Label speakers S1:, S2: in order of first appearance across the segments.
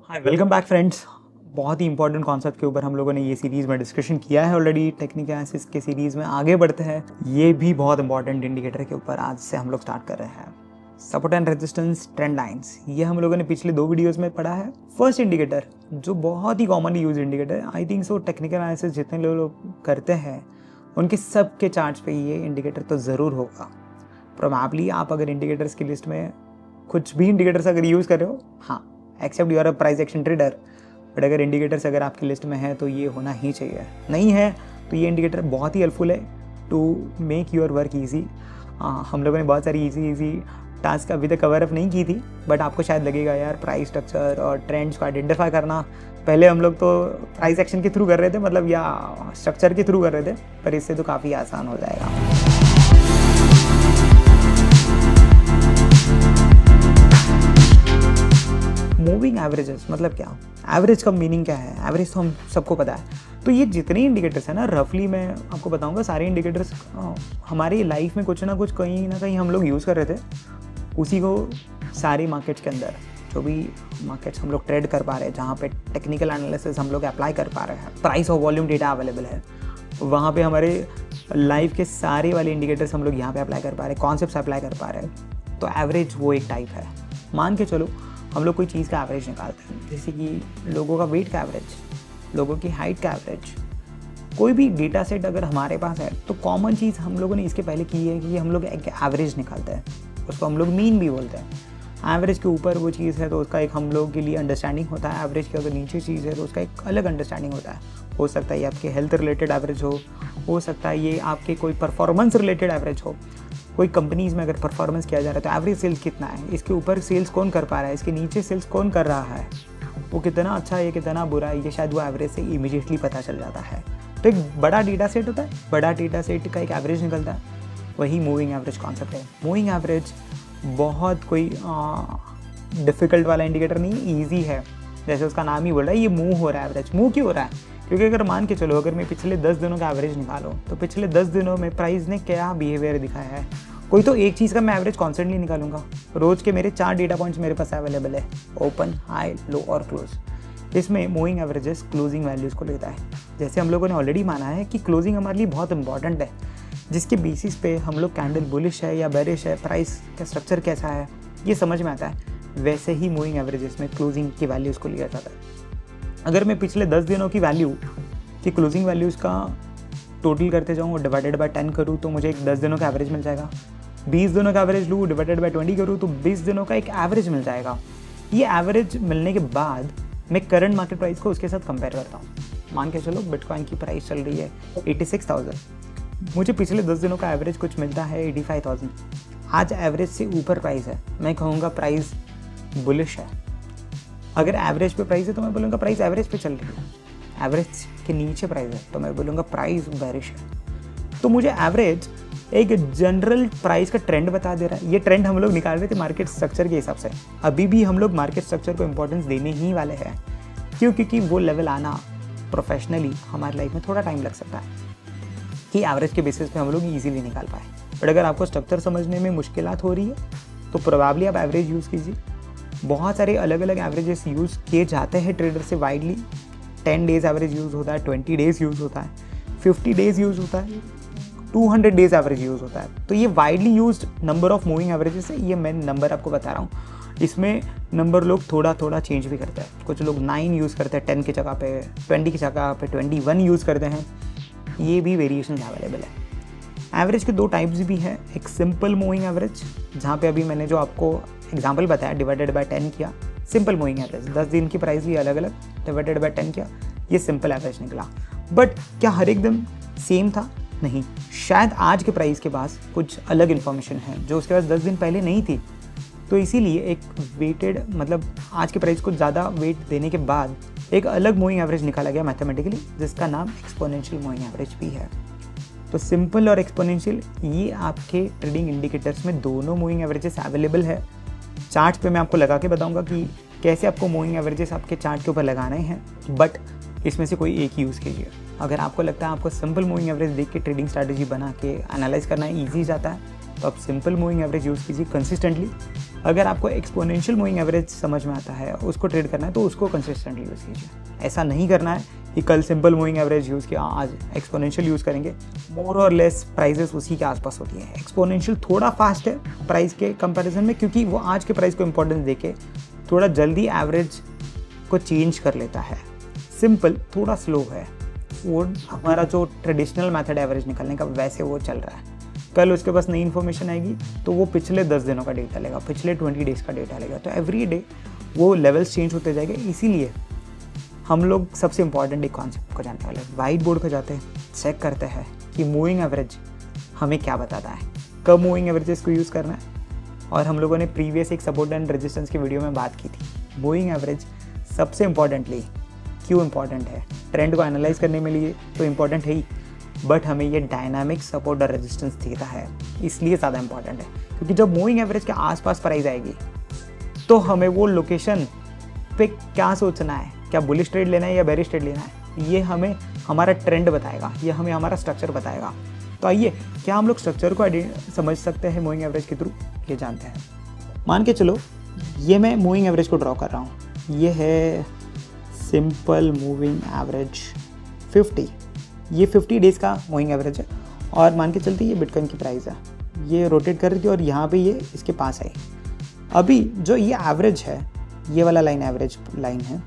S1: Hi welcome back friends. बहुत ही important concept के ऊपर हम लोगों ने ये सीरीज़ में डिस्कशन किया है ऑलरेडी। टेक्निकल एनालिसिस के सीरीज़ में आगे बढ़ते हैं। ये भी बहुत इंपॉर्टेंट इंडिकेटर के ऊपर आज से हम लोग स्टार्ट कर रहे हैं। Support and resistance trend lines, ये हम लोगों ने पिछले 2 वीडियोस में पढ़ा है। फर्स्ट इंडिकेटर जो बहुत ही commonly use indicator, I think so technical analysis जितने लोग करते हैं उनके सब के चार्ट्स पे ये इंडिकेटर तो ज़रूर होगा। प्रोबेबली आप अगर इंडिकेटर्स की लिस्ट में कुछ भी इंडिकेटर्स अगर यूज़ कर रहे हो, हाँ except you are a price action trader, but अगर इंडिकेटर्स अगर आपकी लिस्ट में है तो ये होना ही चाहिए। नहीं है तो ये इंडिकेटर बहुत ही हेल्पफुल है to make your work easy. हम लोगों ने बहुत सारी इजी टास्क अभी तक कवर अप नहीं की थी, बट आपको शायद लगेगा यार प्राइस स्ट्रक्चर और ट्रेंड्स को आइडेंटिफाई करना, पहले हम लोग तो प्राइस एक्शन के थ्रू कर रहे थे, मतलब या स्ट्रक्चर के थ्रू कर रहे थे, पर इससे तो काफ़ी आसान हो जाएगा। मूविंग एवरेजेस मतलब क्या, एवरेज का मीनिंग क्या है? एवरेज तो हम सबको पता है। तो ये जितने इंडिकेटर्स हैं ना, रफली मैं आपको बताऊंगा, सारे इंडिकेटर्स हमारी लाइफ में कुछ ना कुछ कहीं ना कहीं हम लोग यूज़ कर रहे थे। उसी को सारी मार्केट्स के अंदर, जो भी मार्केट्स हम लोग ट्रेड कर पा रहे हैं, जहाँ पे टेक्निकल एनालिसिस हम लोग अप्लाई कर पा रहे हैं, प्राइस और वॉल्यूम डेटा अवेलेबल है, वहाँ पे हमारे लाइफ के सारे वाले इंडिकेटर्स हम लोग यहाँ पे अप्लाई कर पा रहे हैं, कॉन्सेप्ट्स अप्लाई कर पा रहे हैं। तो एवरेज वो एक टाइप है। मान के चलो हम लोग कोई चीज़ का एवरेज निकालते हैं, जैसे कि लोगों का वेट का एवरेज, लोगों की हाइट का एवरेज। कोई भी डेटा सेट अगर हमारे पास है तो कॉमन चीज़ हम लोगों ने इसके पहले की है कि हम लोग एक एवरेज निकालते हैं, उसको हम लोग मीन भी बोलते हैं। एवरेज के ऊपर वो चीज़ है तो उसका एक हम लोग के लिए अंडरस्टैंडिंग होता है, एवरेज के अगर नीचे चीज़ है तो उसका एक अलग अंडरस्टैंडिंग होता है। हो सकता है ये आपके हेल्थ रिलेटेड एवरेज हो सकता है ये आपके कोई परफॉर्मेंस रिलेटेड एवरेज हो। कोई कंपनीज़ में अगर परफॉर्मेंस किया जा रहा है तो एवरेज सेल्स कितना है, इसके ऊपर सेल्स कौन कर पा रहा है, इसके नीचे सेल्स कौन कर रहा है, वो कितना अच्छा है, ये कितना बुरा है, ये शायद वो एवरेज से इमीडिएटली पता चल जाता है। तो एक बड़ा डेटा सेट होता है, बड़ा डेटा सेट का एक एवरेज निकलता है, वही मूविंग एवरेज कॉन्सेप्ट है। मूविंग एवरेज बहुत कोई डिफ़िकल्ट वाला इंडिकेटर नहीं, ईजी है। जैसे उसका नाम ही बोल रहा है, ये मूव हो रहा है। एवरेज मूव क्यों हो रहा है? क्योंकि अगर मान के चलो अगर मैं पिछले 10 दिनों का एवरेज निकालो तो पिछले 10 दिनों में प्राइस ने क्या बिहेवियर दिखाया है। कोई तो एक चीज़ का मैं एवरेज कॉन्स्टेंटली निकालूंगा। रोज के मेरे 4 डेटा पॉइंट्स मेरे पास अवेलेबल है, ओपन, हाई, लो और क्लोज। इसमें मूविंग एवरेजेस क्लोजिंग वैल्यूज़ को लेता है। जैसे हम लोगों ने ऑलरेडी माना है कि क्लोजिंग हमारे लिए बहुत इंपॉर्टेंट है, जिसके बेसिस पे हम लोग कैंडल बुलिश है या बेरिश है, प्राइस का स्ट्रक्चर कैसा है ये समझ में आता है। वैसे ही मूविंग एवरेजेस में क्लोजिंग की वैल्यूज़ को लिया जाता है। अगर मैं पिछले 10 दिनों की वैल्यू की क्लोजिंग वैल्यूज़ का टोटल करते जाऊँ और डिवाइडेड बाय 10 करूँ तो मुझे एक 10 दिनों का एवरेज मिल जाएगा। 20 दिनों का एवरेज लूँ, डिवाइडेड बाय 20 करूँ तो 20 दिनों का एक एवरेज मिल जाएगा। ये एवरेज मिलने के बाद मैं करंट मार्केट प्राइस को उसके साथ कंपेयर करता हूँ। मान के चलो बिटकॉइन की प्राइस चल रही है 86,000, मुझे पिछले 10 दिनों का एवरेज कुछ मिलता है 85,000। आज एवरेज से ऊपर प्राइस है, मैं कहूँगा प्राइस बुलिश है। अगर एवरेज पे प्राइस है तो मैं बोलूँगा प्राइस एवरेज पे चल रही है। एवरेज के नीचे प्राइस है तो मैं बोलूँगा प्राइस बेरिश है। तो मुझे एवरेज एक जनरल प्राइस का ट्रेंड बता दे रहा है। ये ट्रेंड हम लोग निकाल रहे थे मार्केट स्ट्रक्चर के हिसाब से। अभी भी हम लोग मार्केट स्ट्रक्चर को इंपॉर्टेंस देने ही वाले हैं। क्यों? क्योंकि वो लेवल आना प्रोफेशनली हमारी लाइफ में थोड़ा टाइम लग सकता है कि एवरेज के बेसिस पे हम लोग ईजिली निकाल पाए। बट अगर आपको स्ट्रक्चर समझने में मुश्किलात हो रही है तो प्रोबेबली आप एवरेज यूज़ कीजिए। बहुत सारे अलग अलग एवरेजेस यूज़ किए जाते हैं ट्रेडर से वाइडली। 10 डेज़ एवरेज यूज़ होता है, 20 डेज़ यूज़ होता है, 50 डेज़ यूज़ होता है, 200 डेज़ एवरेज यूज़ होता है। तो ये widely used number of moving averages है। ये मैं नंबर आपको बता रहा हूँ। इसमें नंबर लोग थोड़ा थोड़ा चेंज भी करते हैं। कुछ लोग 9 यूज़ करते हैं 10 की जगह पे, 20 की जगह पे 21 यूज़ करते हैं। ये भी वेरिएशन अवेलेबल है। एवरेज के 2 टाइप्स भी हैं। एक सिंपल मूविंग एवरेज, जहाँ पे अभी मैंने जो आपको एग्जांपल बताया डिवाइडेड बाय 10 किया, सिंपल मूविंग एवरेज 10 दिन की प्राइस ली अलग अलग, डिवाइडेड बाय 10 किया, ये सिंपल एवरेज निकला। बट क्या हर एक दिन सेम था? नहीं, शायद आज के प्राइस के पास कुछ अलग इन्फॉर्मेशन है जो उसके पास 10 दिन पहले नहीं थी। तो इसीलिए एक वेटेड, मतलब आज के प्राइस को ज़्यादा वेट देने के बाद एक अलग मूविंग एवरेज निकाला गया मैथमेटिकली, जिसका नाम एक्सपोनेंशियल मूविंग एवरेज भी है। तो सिंपल और एक्सपोनेंशियल ये आपके ट्रेडिंग इंडिकेटर्स में दोनों मूविंग एवरेजेस अवेलेबल है। चार्ट पे मैं आपको लगा के बताऊंगा कि कैसे आपको मूविंग एवरेजेस आपके चार्ट के ऊपर लगाने हैं, बट इसमें से कोई एक यूज़ कीजिए। अगर आपको लगता है आपको सिंपल मूविंग एवरेज देख के ट्रेडिंग स्ट्रैटेजी बना के एनालाइज करना ईजी जाता है तो आप सिंपल मूविंग एवरेज यूज़ कीजिए कंसिस्टेंटली। अगर आपको एक्सपोनेंशियल मूविंग एवरेज समझ में आता है, उसको ट्रेड करना है, तो उसको कंसिस्टेंटली यूज़ कीजिए। ऐसा नहीं करना है कि कल सिंपल मूविंग एवरेज यूज़ किया, आज एक्सपोनेंशियल यूज़ करेंगे। मोर और लेस प्राइजेस उसी के आसपास होती हैं। एक्सपोनेंशियल थोड़ा फास्ट है प्राइस के कंपैरिजन में, क्योंकि वो आज के प्राइस को इंपॉर्टेंस देके थोड़ा जल्दी एवरेज को चेंज कर लेता है। सिंपल थोड़ा स्लो है, वो हमारा जो ट्रेडिशनल मेथड एवरेज निकालने का वैसे वो चल रहा है। कल उसके पास नई इन्फॉर्मेशन आएगी तो वो पिछले 10 दिनों का डेटा लेगा, पिछले 20 डेज़ का डेटा लेगा, तो एवरी डे वो लेवल्स चेंज होते जाएंगे। इसीलिए हम लोग सबसे इंपॉर्टेंट एक कॉन्सेप्ट को जानने वाले हैं, वाइट बोर्ड को जाते हैं, चेक करते हैं कि मूविंग एवरेज हमें क्या बताता है, कब मूविंग एवरेजेस को यूज़ करना है। और हम लोगों ने प्रीवियस एक सपोर्ट एंड रेजिस्टेंस की वीडियो में बात की थी। मूविंग एवरेज सबसे इंपॉर्टेंटली क्यों इंपॉर्टेंट है, ट्रेंड को एनालाइज करने में लिए तो इंपॉर्टेंट है ही, बट हमें ये डायनामिक सपोर्ट और रेजिस्टेंस देता है, इसलिए ज़्यादा इंपॉर्टेंट है। क्योंकि जब मूविंग एवरेज के आसपास प्राइस आएगी तो हमें वो लोकेशन पे क्या सोचना है, क्या बुलिश ट्रेड लेना है या बेरिश ट्रेड लेना है, ये हमें हमारा ट्रेंड बताएगा, ये हमें हमारा स्ट्रक्चर बताएगा। तो आइए, क्या हम लोग स्ट्रक्चर को समझ सकते हैं मूविंग एवरेज के थ्रू, ये जानते हैं। मान के चलो ये मैं मूविंग एवरेज को ड्रॉ कर रहा हूँ, ये है सिंपल मूविंग एवरेज 50, ये 50 डेज़ का मूविंग एवरेज है। और मान के चलते ये बिटकॉइन की प्राइस है, ये रोटेट कर रही थी और यहाँ पे ये इसके पास आई। अभी जो ये एवरेज है, ये वाला लाइन एवरेज लाइन है,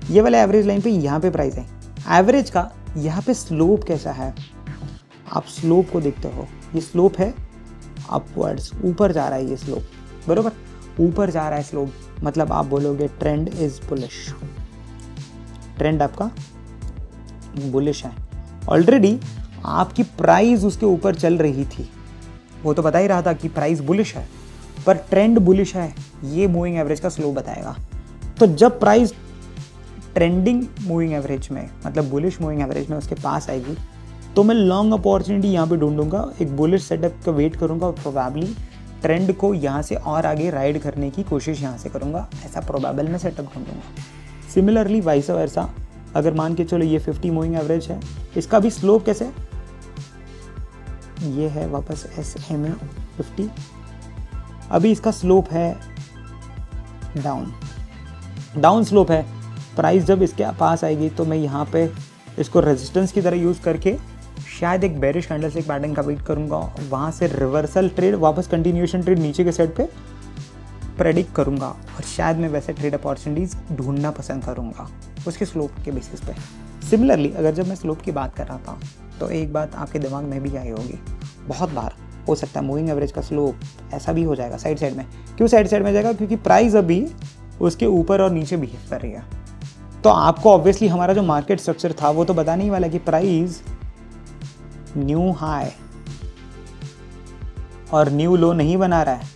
S1: ये वाला एवरेज लाइन पे यहाँ पे प्राइस है। एवरेज का यहाँ पे स्लोप कैसा है, आप स्लोप को देखते हो, ये स्लोप है अपवर्ड्स, ऊपर जा रहा है ये स्लोप, बरोबर ऊपर जा रहा है स्लोप, मतलब आप बोलोगे ट्रेंड इज बुलिश, ट्रेंड आपका बुलिश है। ऑलरेडी आपकी प्राइस उसके ऊपर चल रही थी, वो तो बता ही रहा था कि प्राइस बुलिश है, पर ट्रेंड बुलिश है, ये मूविंग एवरेज का स्लोप बताएगा। तो जब प्राइस ट्रेंडिंग मूविंग एवरेज में, मतलब बुलिश मूविंग एवरेज में उसके पास आएगी, तो मैं लॉन्ग अपॉर्चुनिटी यहाँ पे ढूंढूंगा, एक बुलिश सेटअप का वेट करूँगा और प्रोबेबली ट्रेंड को यहाँ से और आगे राइड करने की कोशिश यहाँ से करूँगा, ऐसा प्रोबेबल में सेटअप ढूंढूंगा। सिमिलरली वाइस वर्सा, अगर मान के चलो ये 50 मूविंग एवरेज है, इसका भी स्लोप कैसे, ये है वापस SMA 50, अभी इसका स्लोप है डाउन स्लोप है। प्राइस जब इसके पास आएगी तो मैं यहाँ पे इसको रेजिस्टेंस की तरह यूज़ करके शायद एक बेरिश कैंडलस्टिक पैटर्न का वेट करूँगा, वहाँ से रिवर्सल ट्रेड वापस कंटिन्यूएशन ट्रेड नीचे के साइड पे प्रेडिक्ट करूँगा, और शायद मैं वैसे ट्रेड अपॉर्चुनिटीज़ ढूंढना पसंद करूँगा उसके स्लोप के बेसिस पे। सिमिलरली अगर जब मैं स्लोप की बात कर रहा था तो एक बात आपके दिमाग में भी आई होगी, बहुत बार हो सकता है मूविंग एवरेज का स्लोप ऐसा भी हो जाएगा साइड में। क्यों साइड में जाएगा, क्योंकि प्राइस अभी उसके ऊपर और नीचे बिहेव कर रही है। तो आपको ऑब्वियसली हमारा जो मार्केट स्ट्रक्चर था वो तो बताने ही वाला कि प्राइस न्यू हाई और न्यू लो नहीं बना रहा है।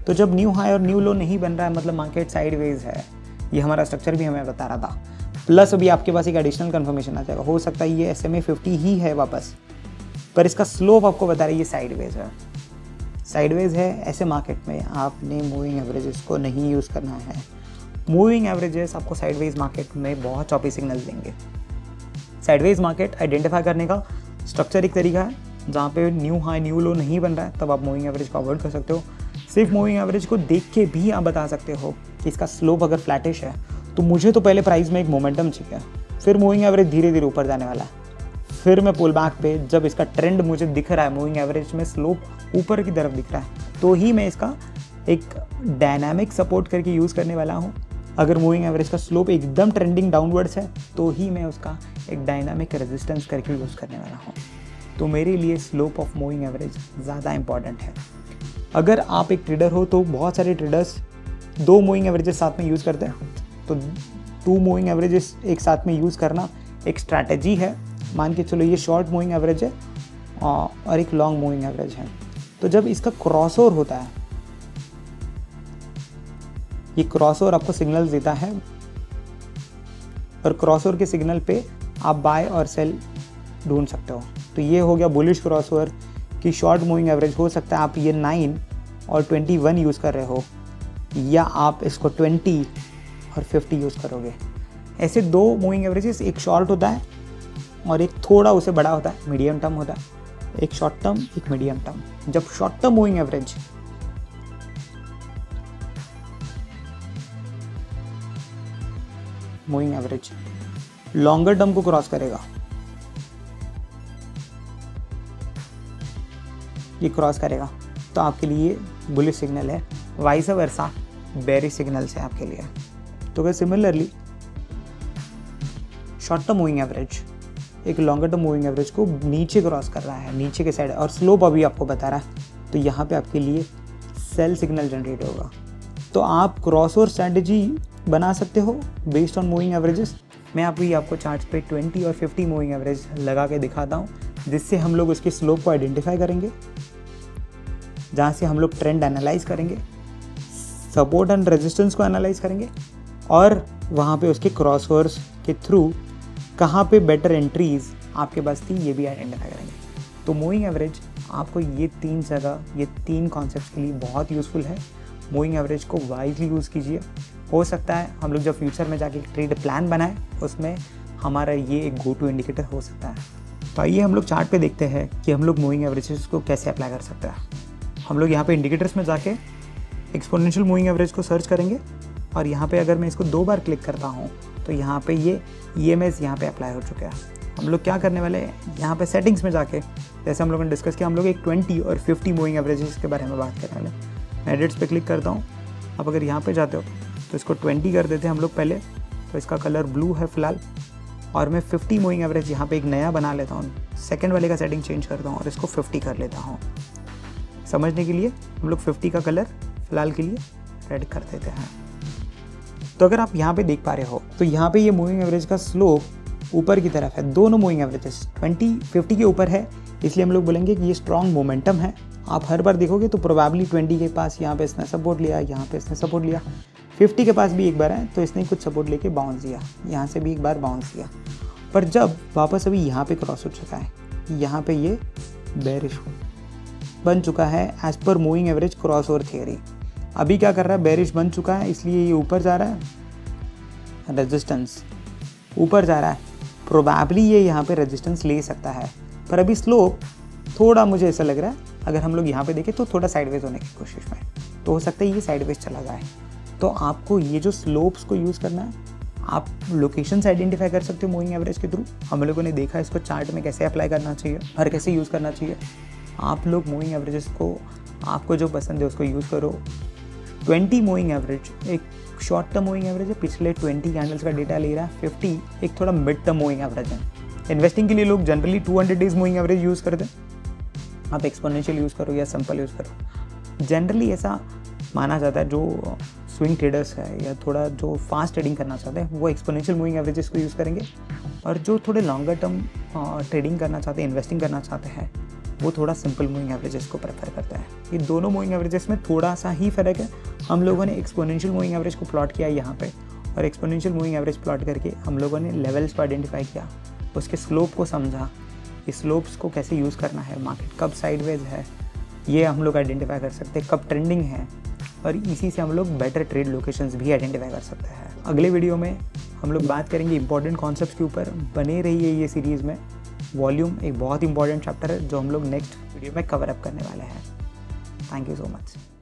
S1: तो जब न्यू हाई और न्यू लो नहीं बन रहा है मतलब मार्केट साइडवेज है, ये हमारा स्ट्रक्चर भी हमें बता रहा था। प्लस अभी आपके पास एक एडिशनल कंफर्मेशन आ जाएगा, हो सकता है ये SMA 50 ही है वापस, पर इसका स्लोप आपको बता रही है साइडवेज है। साइडवेज है, ऐसे मार्केट में आपने मूविंग एवरेजेस को नहीं यूज़ करना है। मूविंग एवरेजेस आपको साइडवेज मार्केट में बहुत चॉपी सिग्नल देंगे। साइडवेज मार्केट आइडेंटिफाई करने का स्ट्रक्चर एक तरीका है, जहाँ पे न्यू हाई न्यू लो नहीं बन रहा है तब आप मूविंग एवरेज को अवॉइड कर सकते हो। सिर्फ मूविंग एवरेज को देख के भी आप बता सकते हो कि इसका स्लोप अगर फ्लैटिश है तो मुझे तो पहले प्राइस में एक मोमेंटम चाहिए, फिर मूविंग एवरेज धीरे धीरे ऊपर जाने वाला है, फिर मैं पुल बैक पे जब इसका ट्रेंड मुझे दिख रहा है, मूविंग एवरेज में स्लोप ऊपर की तरफ दिख रहा है, तो ही मैं इसका एक डायनामिक सपोर्ट करके यूज़ करने वाला हूँ। अगर मूविंग एवरेज का स्लोप एकदम ट्रेंडिंग डाउनवर्ड्स है तो ही मैं उसका एक डायनामिक रेजिस्टेंस करके यूज़ करने वाला हूँ। तो मेरे लिए स्लोप ऑफ मूविंग एवरेज ज़्यादा इंपॉर्टेंट है। अगर आप एक ट्रेडर हो तो बहुत सारे ट्रेडर्स 2 मूविंग एवरेजेस साथ में यूज़ करते हैं, तो 2 मूविंग एवरेजेस एक साथ में यूज़ करना एक स्ट्रैटेजी है। मान के चलो ये शॉर्ट मूविंग एवरेज है और एक लॉन्ग मूविंग एवरेज है, तो जब इसका क्रॉसओवर होता है, ये क्रॉसओवर आपको सिग्नल देता है और क्रॉसओवर के सिग्नल पे आप बाय और सेल ढूंढ सकते हो। तो ये हो गया बुलिश क्रॉसओवर की शॉर्ट मूविंग एवरेज। हो सकता है आप ये 9 और 21 यूज़ कर रहे हो, या आप इसको 20 और 50 यूज़ करोगे। ऐसे 2 मूविंग एवरेजेस, एक शॉर्ट होता है और एक थोड़ा उसे बड़ा होता है, मीडियम टर्म होता है, एक शॉर्ट टर्म एक मीडियम टर्म। जब short term moving average longer term को क्रॉस करेगा, ये क्रॉस करेगा, तो आपके लिए बुलिश सिग्नल है, वाइस वर्सा बेरिश सिग्नल्स है आपके लिए। तो अगर similarly short term moving average एक लॉन्गर टर्म मूविंग एवरेज को नीचे क्रॉस कर रहा है, नीचे के साइड, और स्लोप अभी आपको बता रहा है, तो यहाँ पे आपके लिए सेल सिग्नल जनरेट होगा। तो आप क्रॉसओवर स्ट्रैटेजी बना सकते हो बेस्ड ऑन मूविंग एवरेजेस। मैं आपको चार्ट पे 20 और 50 मूविंग एवरेज लगा के दिखाता हूँ, जिससे हम लोग उसके स्लोप को आइडेंटिफाई करेंगे, जहाँ से हम लोग ट्रेंड एनालाइज करेंगे, सपोर्ट एंड रेजिस्टेंस को एनालाइज करेंगे, और वहाँ पे उसके क्रॉसओवर्स के थ्रू कहाँ पे बेटर एंट्रीज आपके पास थी ये भी आइडेंटिफाई करेंगे। तो मूविंग एवरेज आपको ये 3 जगह, ये 3 कॉन्सेप्ट्स के लिए बहुत यूज़फुल है। मूविंग एवरेज को वाइजली यूज़ कीजिए। हो सकता है हम लोग जब फ्यूचर में जाके ट्रेड प्लान बनाएं उसमें हमारा ये एक गो टू इंडिकेटर हो सकता है। तो आइए हम लोग चार्ट पे देखते हैं कि हम लोग मूविंग एवरेजेस को कैसे अप्लाई कर सकते हैं। हम लोग यहाँ पे इंडिकेटर्स में जाके एक्सपोनेंशियल मूविंग एवरेज को सर्च करेंगे, और यहाँ पे अगर मैं इसको 2 बार क्लिक करता हूँ तो यहाँ पे ये EMS यहाँ पे अप्लाई हो चुका है। हम लोग क्या करने वाले हैं, यहाँ पे सेटिंग्स में जाके, जैसे हम लोगों ने डिस्कस किया, हम लोग एक 20 और 50 मूविंग एवरेजेस के बारे में बात करने वाले हैं। मैं एडिट्स पे क्लिक करता हूँ। अब अगर यहाँ पे जाते हो तो इसको 20 कर देते हैं हम लोग पहले, तो इसका कलर ब्लू है फ़िलहाल, और मैं 50 मूविंग एवरेज यहाँ पे एक नया बना लेता हूँ, सेकेंड वाले का सेटिंग चेंज करता हूँ और इसको 50 कर लेता हूँ। समझने के लिए हम लोग 50 का कलर फ़िलहाल के लिए रेड कर देते हैं। तो अगर आप यहाँ पे देख पा रहे हो तो यहाँ पे ये मूविंग एवरेज का स्लोप ऊपर की तरफ है। दोनों मूविंग एवरेजेस 20-50 के ऊपर है, इसलिए हम लोग बोलेंगे कि ये स्ट्रॉन्ग मोमेंटम है। आप हर बार देखोगे तो प्रोबेबली 20 के पास यहाँ पे इसने सपोर्ट लिया, यहाँ पे इसने सपोर्ट लिया, 50 के पास भी एक बार है तो इसने कुछ सपोर्ट लेके बाउंस दिया, यहाँ से भी एक बार बाउंस दिया, पर जब वापस अभी यहाँ पे क्रॉस हो चुका है, यहाँ पे ये बेरिश बन चुका है एज पर moving average crossover theory. अभी क्या कर रहा है, बेरिश बन चुका है, इसलिए ये ऊपर जा रहा है, रेजिस्टेंस ऊपर जा रहा है, प्रोबेबली ये यहाँ पे रेजिस्टेंस ले सकता है, पर अभी स्लोप थोड़ा मुझे ऐसा लग रहा है, अगर हम लोग यहाँ पे देखें तो थोड़ा साइडवेज होने की कोशिश में, तो हो सकता है ये साइडवेज चला जाए। तो आपको ये जो स्लोप्स को यूज़ करना है, आप लोकेशन से आइडेंटिफाई कर सकते हो मूविंग एवरेज के थ्रू। हम लोगों ने देखा इसको चार्ट में कैसे अप्लाई करना चाहिए और कैसे यूज़ करना चाहिए। आप लोग मूविंग एवरेजेस को, आपको जो पसंद है उसको यूज़ करो। 20 मूविंग एवरेज एक शॉर्ट टर्म मूविंग एवरेज है, पिछले 20 कैंडल्स का डेटा ले रहा है। 50 एक थोड़ा मिड टर्म मूविंग एवरेज है। इन्वेस्टिंग के लिए लोग generally 200 days moving average use करते हैं। आप एक्सपोनेंशियल यूज़ करो या सिंपल यूज़ करो। जनरली ऐसा माना जाता है जो स्विंग ट्रेडर्स है या थोड़ा जो फास्ट ट्रेडिंग करना चाहते हैं वो एक्सपोनेंशियल मूविंग एवरेजेस को यूज़ करेंगे, और जो थोड़े लॉन्गर टर्म ट्रेडिंग करना चाहते हैं, इन्वेस्टिंग करना चाहते हैं, वो थोड़ा सिंपल मूविंग एवरेजेस को प्रेफर करता है। ये दोनों मूविंग एवरेजेस में थोड़ा सा ही फ़र्क है। हम लोगों ने एक्सपोनेंशियल मूविंग एवरेज को प्लॉट किया यहाँ पे, और एक्सपोनेंशियल मूविंग एवरेज प्लॉट करके हम लोगों ने लेवल्स को आइडेंटिफाई किया, उसके स्लोप को समझा, इस स्लोप्स को कैसे यूज़ करना है, मार्केट कब साइडवेज है ये हम लोग आइडेंटिफाई कर सकते हैं, कब ट्रेंडिंग है, और इसी से हम लोग बेटर ट्रेड लोकेशंस भी आइडेंटिफाई कर सकते हैं। अगले वीडियो में हम लोग बात करेंगे इंपॉर्टेंट कॉन्सेप्ट्स के ऊपर। बने रहिए ये सीरीज़ में। वॉल्यूम एक बहुत इंपॉर्टेंट चैप्टर है जो हम लोग नेक्स्ट वीडियो में कवर अप करने वाले हैं। Thank you so much.